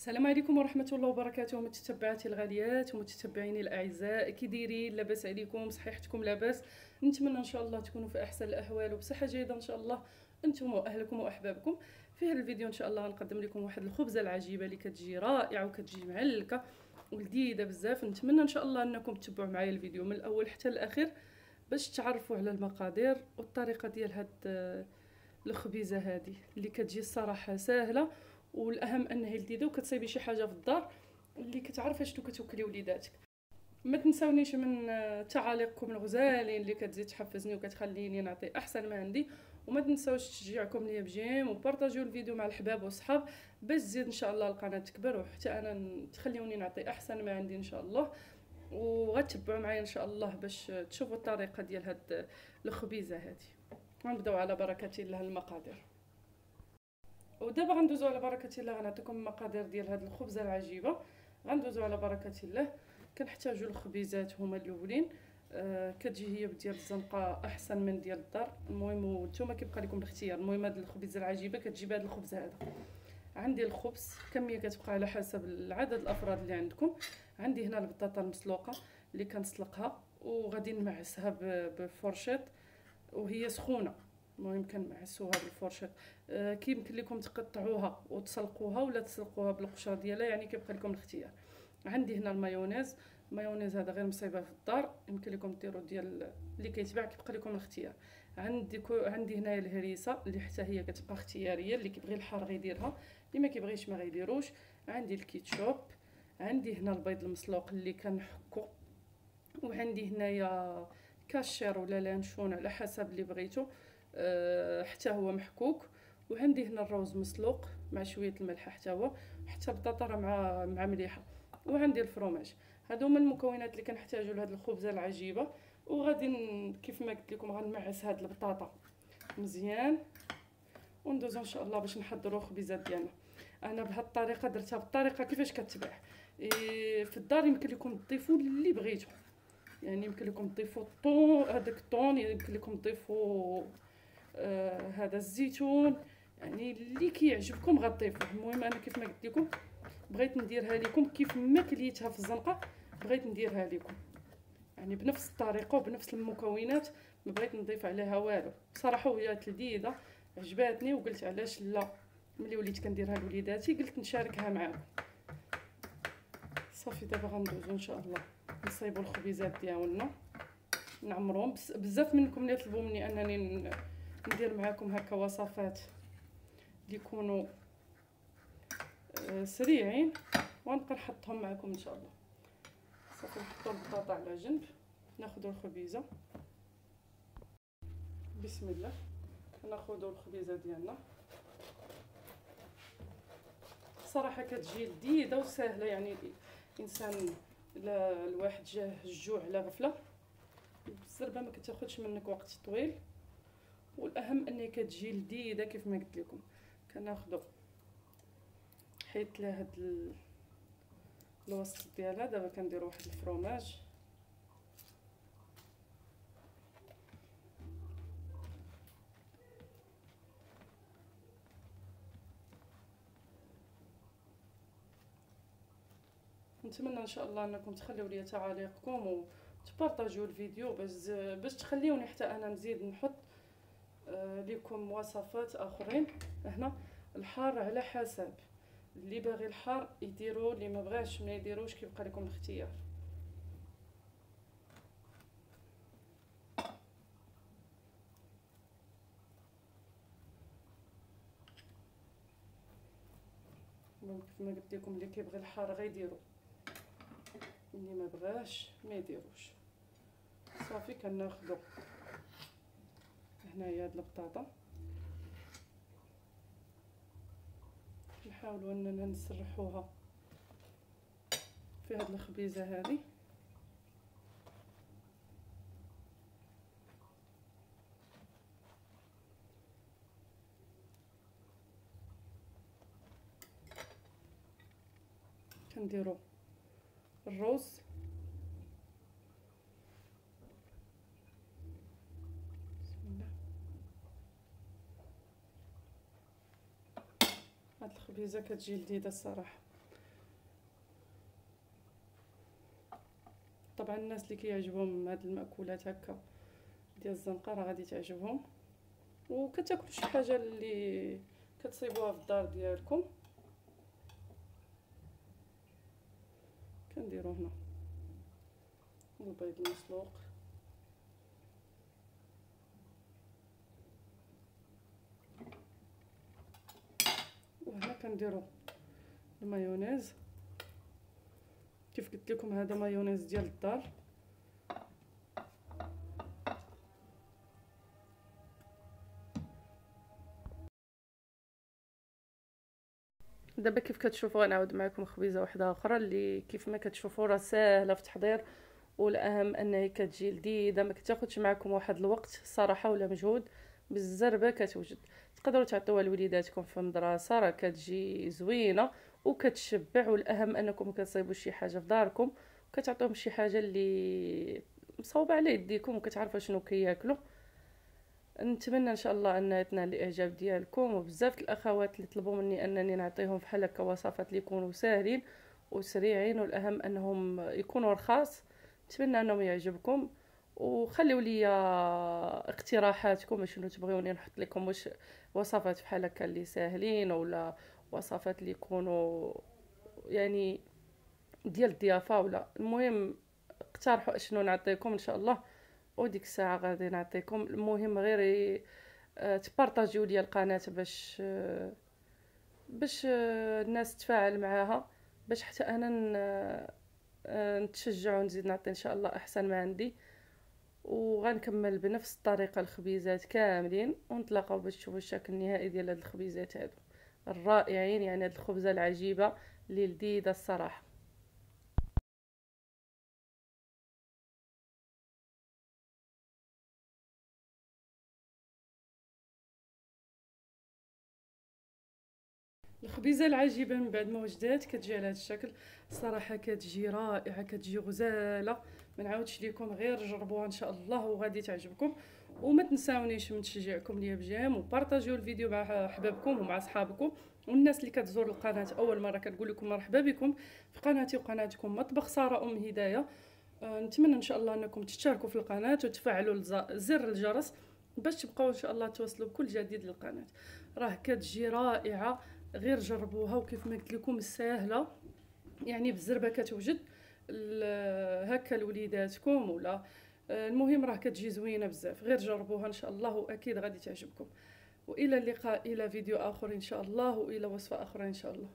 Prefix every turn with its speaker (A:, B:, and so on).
A: السلام عليكم ورحمة الله وبركاته متتبعاتي الغاليات ومتتبعيني الأعزاء، كي دايرين؟ لاباس عليكم؟ صحيحتكم لاباس؟ نتمنى إن شاء الله تكونوا في أحسن الأحوال وبصحة جيدة إن شاء الله أنتم وأهلكم وأحبابكم. في هذا الفيديو إن شاء الله غنقدم لكم واحد الخبزة العجيبة اللي كتجي رائعة وكتجي معلكة ولذيذة بزاف. نتمنى إن شاء الله أنكم تتبعوا معايا الفيديو من الأول حتى الأخير باش تعرفوا على المقادير والطريقة ديال هاد الخبيزة هذه اللي كتجي الصراحة سهلة، والاهم انها لذيذه وكتصايبي شي حاجه في الدار اللي كتعرفي شنو كتوكلي وليداتك. ما تنساونيش من تعاليقكم الغزالين اللي كتزيد تحفزني وكتخليني نعطي احسن ما عندي، وما تنساوش تشجيعكم ليا بجيم وبارطاجيو الفيديو مع الحباب والصحاب باش تزيد ان شاء الله القناه تكبر وحتى انا تخليوني نعطي احسن ما عندي ان شاء الله. وغتبعوا معايا ان شاء الله باش تشوفوا الطريقه ديال هاد الخبيزه هذه. غنبداو على بركه الله المقادير. ودابا غندوزو على بركه الله، غنعطيكم المقادير ديال هاد الخبزه العجيبه. غندوزو على بركه الله. كنحتاجو الخبيزات هما الاولين، كتجي هي بديال الزنقه احسن من ديال الدار. المهم نتوما كيبقى لكم الاختيار. المهم هاد الخبيزه العجيبه كتجي بهاد الخبز هذا. عندي الخبز كميه كتبقى على حسب عدد الافراد اللي عندكم. عندي هنا البطاطا المسلوقه اللي كنسلقها وغادي نمعسها بفرشيط وهي سخونه. المهم كنمعسوها بالفرشيط. كيمكن لكم تقطعوها وتسلقوها ولا تسلقوها بالقشره ديالها، يعني كيبقى لكم الاختيار. عندي هنا المايونيز. المايونيز هذا غير مصايبه في الدار، يمكن لكم ديروا ديال اللي كيتباع، كيبقى لكم الاختيار. عندي هنايا الهريسه اللي حتى هي كتبقى اختياريه، اللي كيبغي الحار غيديرها، اللي ما كيبغيش ما غيديروش. عندي الكيتشوب. عندي هنا البيض المسلوق اللي كنحكو. وعندي هنايا كاشير ولا لانشون على حسب اللي بغيتو، حتى هو محكوك. وعندي هنا الروز مسلوق مع شويه الملح حتى هو، حتى البطاطا راه مع مليحه. وعندي الفرomاج. هادو هما المكونات اللي كنحتاجو لهاد الخبزه العجيبه. وغادي كيف ما قلت لكم غنمعس هاد البطاطا مزيان وندوزو ان شاء الله باش نحضروا الخبيزات ديالنا. انا بهاد الطريقه درتها بالطريقه كيفاش كتباع. في الدار يمكن لكم تضيفوا اللي بغيتو، يعني يمكن لكم تضيفوا الطون، هذاك الطون، يمكن لكم تضيفوا هذا الزيتون، يعني اللي كيعجبكم غتضيفوه. المهم انا كيف ما قلت لكم بغيت نديرها لكم كيف ما كليتها في الزنقه، بغيت نديرها لكم يعني بنفس الطريقه وبنفس المكونات، ما بغيت نضيف عليها والو. بصراحه وهي لذيذه عجباتني وقلت علاش لا، ملي وليت كنديرها لوليداتي قلت نشاركها معاكم. صافي دابا غندوزو ان شاء الله نصايبوا الخبيزات ديالنا نعمروهم. بزاف منكم اللي طلبوا مني انني ندير معاكم هكا وصفات اللي يكونوا سريعين، ونبقى نحطهم معكم ان شاء الله. صافي نحطوا البطاطا على جنب، ناخذوا الخبيزه. بسم الله. ناخذوا الخبيزه ديالنا. صراحه كتجي لذيذه وسهله، يعني الانسان الواحد جاه الجوع على غفله الزربه ما كتاخذش منك وقت طويل، والاهم انها كتجي لذيذه كيف ما قلت لكم. كناخذوا حيت لهاد الوسط ديالها. دابا كنديروا واحد الفرomاج. نتمنى ان شاء الله انكم تخليوا لي تعاليقكم وتبارطاجيو الفيديو باش تخليوني حتى انا نزيد نحط لكم وصفات اخرين. هنا الحار على حسب اللي باغي الحار يديروا، اللي ما بغاش ما يديروش، كيبقى لكم الاختيار. كيف ما قلت لكم اللي كيبغي الحار غيديروا، اللي ما بغاش ما يديروش. صافي كناخذوا هنايا هاد البطاطا، نحاولوا اننا نسرحوها في هاد الخبيزه هذه. كنديروا الروز. بسم الله. هاد الخبيزه كتجي لذيذه الصراحه. طبعا الناس اللي كيعجبهم هاد المأكولات هكا ديال الزنقه راه غادي تعجبهم، وكتاكلوا شي حاجه اللي كتصيبوها في الدار ديالكم. كنديروا هنا البيض المسلوق، وهنا كنديروا المايونيز. كيف قلت لكم هذا مايونيز ديال الدار. دابا كيف كتشوفوا غنعاود معكم خبيزه واحده اخرى اللي كيف ما كتشوفوا راه ساهله في التحضير، والاهم انها كتجي لذيذه، ما كتاخذش معكم واحد الوقت الصراحه ولا مجهود. بالزربه كتوجد، تقدروا تعطيوها لوليداتكم في المدرسه، راه كتجي زوينه وكتشبع. والاهم انكم كتصايبوا شي حاجه في داركم وكتعطيهم شي حاجه اللي مصوبه على يديكم وكتعرفوا شنو كياكلوا. نتمنى ان شاء الله انها تنال الاعجاب ديالكم، وبزاف الاخوات اللي طلبوا مني انني نعطيهم بحال هكا وصفات اللي يكونوا ساهلين وسريعين، والاهم انهم يكونوا رخاص. نتمنى انهم يعجبكم، وخليوا لي اقتراحاتكم شنو تبغيوني نحط لكم، واش وصفات بحال هكا اللي ساهلين ولا وصفات اللي يكونوا يعني ديال الضيافه، ولا المهم اقترحوا شنو نعطيكم ان شاء الله. وديك الساعه غادي نعطيكم. المهم غير تبارطاجيو لي القناه باش الناس تفاعل معاها، باش حتى انا نتشجع ونزيد نعطي ان شاء الله احسن ما عندي. وغنكمل بنفس الطريقه الخبيزات كاملين، ونتلاقاو باش تشوفوا الشكل النهائي ديال هاد الخبيزات هادو الرائعين. يعني هاد الخبزه العجيبه اللي لذيذه الصراحه. الخبيزه العجيبه من بعد ما وجدات كتجي على هذا الشكل، صراحه كتجي رائعه، كتجي غزاله. ما نعاودش لكم، غير جربوها ان شاء الله وغادي تعجبكم. وما تنساونيش من تشجيعكم ليا بجيم، وبارطاجيو الفيديو مع احبابكم ومع اصحابكم. والناس اللي كتزور القناه اول مره كنقول لكم مرحبا بكم في قناتي وقناتكم مطبخ ساره ام هدايه. نتمنى ان شاء الله انكم تشتركوا في القناه وتفعلوا زر الجرس باش تبقاو ان شاء الله توصلوا بكل جديد للقناه. راه كتجي رائعه، غير جربوها. وكيف ما قلت لكم ساهله، يعني بالزربه كتوجد هكا لوليداتكم ولا المهم راه كتجي زوينه بزاف. غير جربوها ان شاء الله واكيد غادي تعجبكم. والى اللقاء، الى فيديو اخر ان شاء الله، والى وصفه اخرى ان شاء الله.